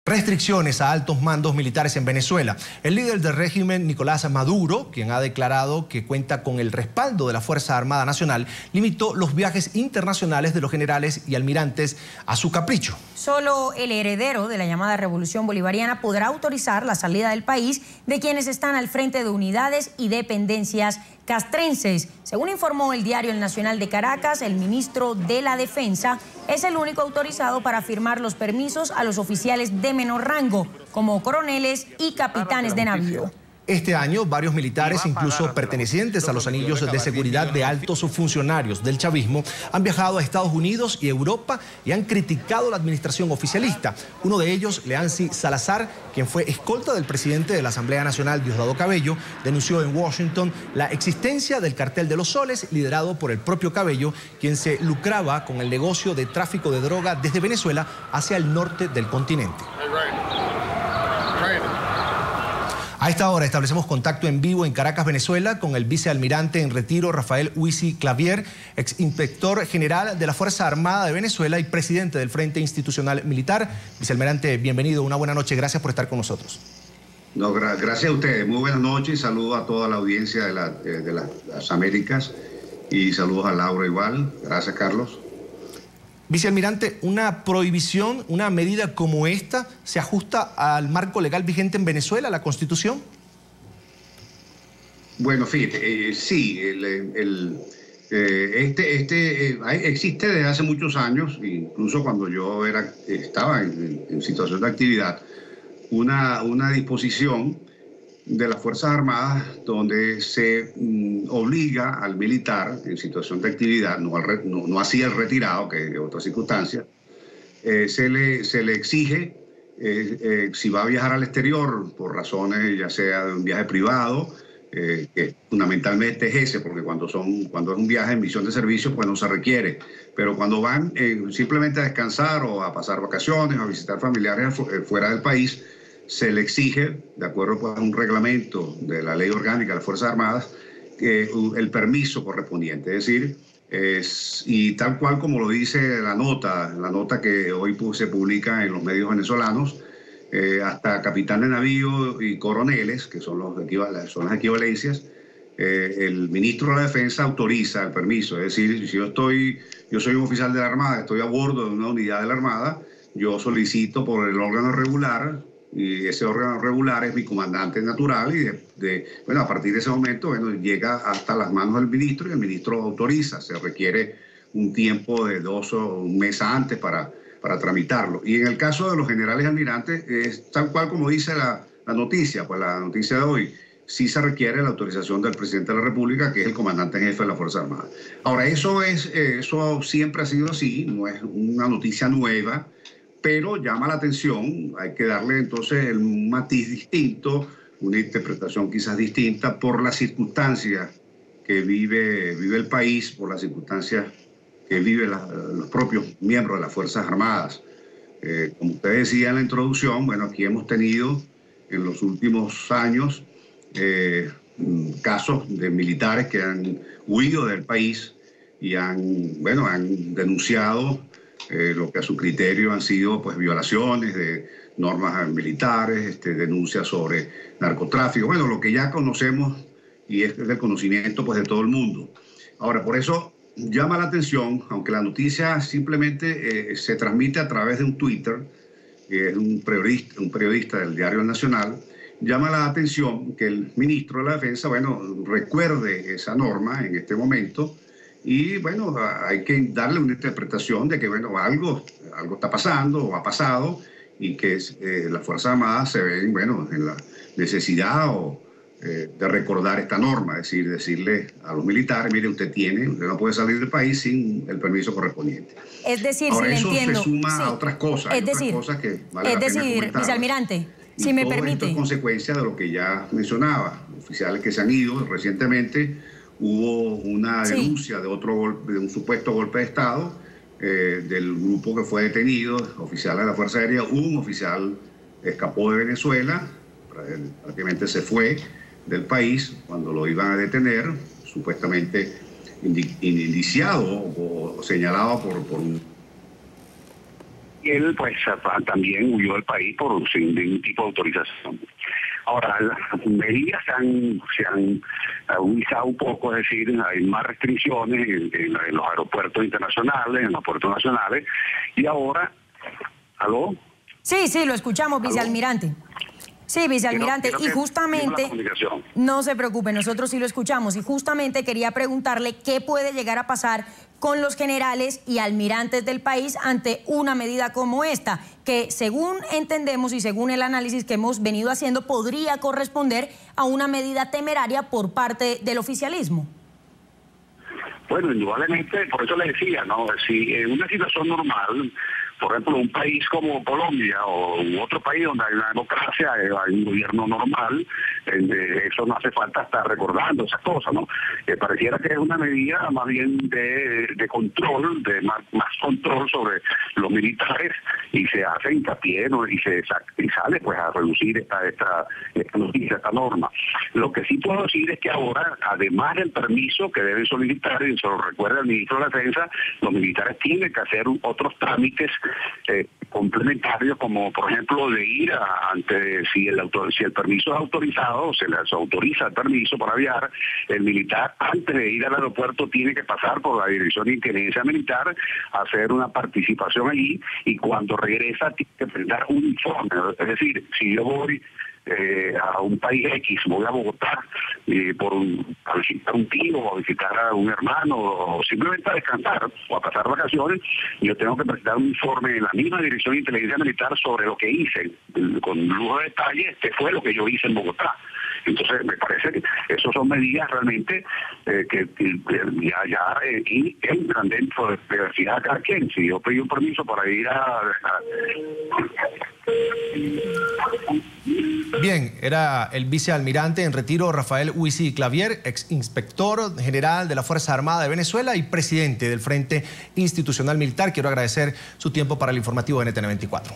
Restricciones a altos mandos militares en Venezuela. El líder del régimen, Nicolás Maduro, quien ha declarado que cuenta con el respaldo de la Fuerza Armada Nacional, limitó los viajes internacionales de los generales y almirantes a su capricho. Solo el heredero de la llamada Revolución Bolivariana podrá autorizar la salida del país de quienes están al frente de unidades y dependencias castrenses. Según informó el diario El Nacional de Caracas, el ministro de la Defensa es el único autorizado para firmar los permisos a los oficiales de menor rango, como coroneles y capitanes de navío. Este año, varios militares, incluso pertenecientes a los anillos de seguridad de altos funcionarios del chavismo, han viajado a Estados Unidos y Europa y han criticado la administración oficialista. Uno de ellos, Leancy Salazar, quien fue escolta del presidente de la Asamblea Nacional, Diosdado Cabello, denunció en Washington la existencia del cartel de los soles, liderado por el propio Cabello, quien se lucraba con el negocio de tráfico de droga desde Venezuela hacia el norte del continente. A esta hora establecemos contacto en vivo en Caracas, Venezuela, con el vicealmirante en retiro Rafael Huisi Clavier, ex inspector general de la Fuerza Armada de Venezuela y presidente del Frente Institucional Militar. Vicealmirante, bienvenido, una buena noche, gracias por estar con nosotros. No, gracias a ustedes, muy buenas noches y saludos a toda la audiencia de las Américas y saludos a Laura igual. Gracias, Carlos. Vicealmirante, ¿una prohibición, una medida como esta, se ajusta al marco legal vigente en Venezuela, a la Constitución? Bueno, fíjate, sí, existe desde hace muchos años, incluso cuando yo estaba en situación de actividad, una disposición de las Fuerzas Armadas donde se obliga al militar en situación de actividad, no así el retirado, que es otra circunstancia, se le exige, si va a viajar al exterior por razones ya sea de un viaje privado, que fundamentalmente es ese, porque cuando es un viaje en misión de servicio, pues no se requiere, pero cuando van simplemente a descansar o a pasar vacaciones o a visitar familiares fuera del país, se le exige, de acuerdo pues, a un reglamento de la Ley Orgánica de las Fuerzas Armadas, el permiso correspondiente. Es decir, y tal cual como lo dice la nota que hoy se publica en los medios venezolanos, hasta capitán de navío y coroneles, que son las equivalencias, el ministro de la Defensa autoriza el permiso. Es decir, si yo soy un oficial de la Armada, estoy a bordo de una unidad de la Armada, yo solicito por el órgano regular, y ese órgano regular es mi comandante natural y bueno, a partir de ese momento llega hasta las manos del ministro y el ministro autoriza. Se requiere un tiempo de 2 o un mes antes para tramitarlo. Y en el caso de los generales y almirantes, es tal cual como dice la noticia, pues la noticia de hoy, sí se requiere la autorización del presidente de la República, que es el comandante en jefe de la Fuerza Armada. Ahora, eso siempre ha sido así, no es una noticia nueva, pero llama la atención, hay que darle entonces un matiz distinto, una interpretación quizás distinta por las circunstancias que vive el país, por las circunstancias que viven los propios miembros de las Fuerzas Armadas. Como usted decía en la introducción, bueno, aquí hemos tenido en los últimos años casos de militares que han huido del país y han denunciado lo que a su criterio han sido pues, violaciones de normas militares, denuncias sobre narcotráfico, bueno, lo que ya conocemos y es del conocimiento pues, de todo el mundo. Ahora, por eso llama la atención, aunque la noticia simplemente se transmite a través de un Twitter, que es un periodista del diario El Nacional, llama la atención que el ministro de la Defensa, bueno, recuerde esa norma en este momento. Y bueno, hay que darle una interpretación de que bueno, algo está pasando o ha pasado y que las Fuerzas Armadas se ven bueno, en la necesidad de recordar esta norma, es decir, decirle a los militares, mire, usted no puede salir del país sin el permiso correspondiente. Es decir, ahora, si eso le entiendo, se suma sí, a otras cosas, que vale la pena comentar. Vicealmirante, si me permite. Esto es consecuencia de lo que ya mencionaba, oficiales que se han ido recientemente. Hubo una denuncia de un supuesto golpe de Estado del grupo que fue detenido, oficial de la Fuerza Aérea. Un oficial escapó de Venezuela, prácticamente se fue del país cuando lo iban a detener, supuestamente indiciado o señalado por un y él pues también huyó del país sin ningún tipo de autorización. Ahora, las medidas se han agudizado un poco, es decir, hay más restricciones en los aeropuertos internacionales, en los puertos nacionales, y ahora... ¿Aló? Sí, lo escuchamos, vicealmirante. Sí, vicealmirante, y justamente, no se preocupe, nosotros sí lo escuchamos, y justamente quería preguntarle qué puede llegar a pasar con los generales y almirantes del país ante una medida como esta, que según entendemos y según el análisis que hemos venido haciendo, podría corresponder a una medida temeraria por parte del oficialismo. Bueno, indudablemente, por eso le decía, ¿no? Si en una situación normal, por ejemplo, un país como Colombia o otro país donde hay una democracia, hay un gobierno normal, eso no hace falta estar recordando esas cosas, ¿no? Pareciera que es una medida más bien de control, de más control sobre los militares, y se hace hincapié, ¿no? y sale pues a reducir esta noticia, esta norma. Lo que sí puedo decir es que ahora, además del permiso que deben solicitar, y se lo recuerda el ministro de la Defensa, los militares tienen que hacer otros trámites complementarios, como por ejemplo de ir si el permiso es autorizado, se les autoriza el permiso para aviar, el militar antes de ir al aeropuerto tiene que pasar por la Dirección de Inteligencia Militar, hacer una participación allí, y cuando regresa tiene que presentar un informe. Es decir, si yo voy a un país X, voy a Bogotá a visitar un tío, o a visitar a un hermano, o simplemente a descansar o a pasar vacaciones, yo tengo que presentar un informe en la misma Dirección de Inteligencia Militar sobre lo que hice, con lujo de detalle, qué fue lo que yo hice en Bogotá. Entonces, me parece que esas son medidas realmente que ya entran dentro de la diversidad de cada quien. Si yo pedí un permiso para ir Bien, era el vicealmirante en retiro Rafael Huici Clavier, ex inspector general de la Fuerza Armada de Venezuela y presidente del Frente Institucional Militar. Quiero agradecer su tiempo para el informativo de NTN 24.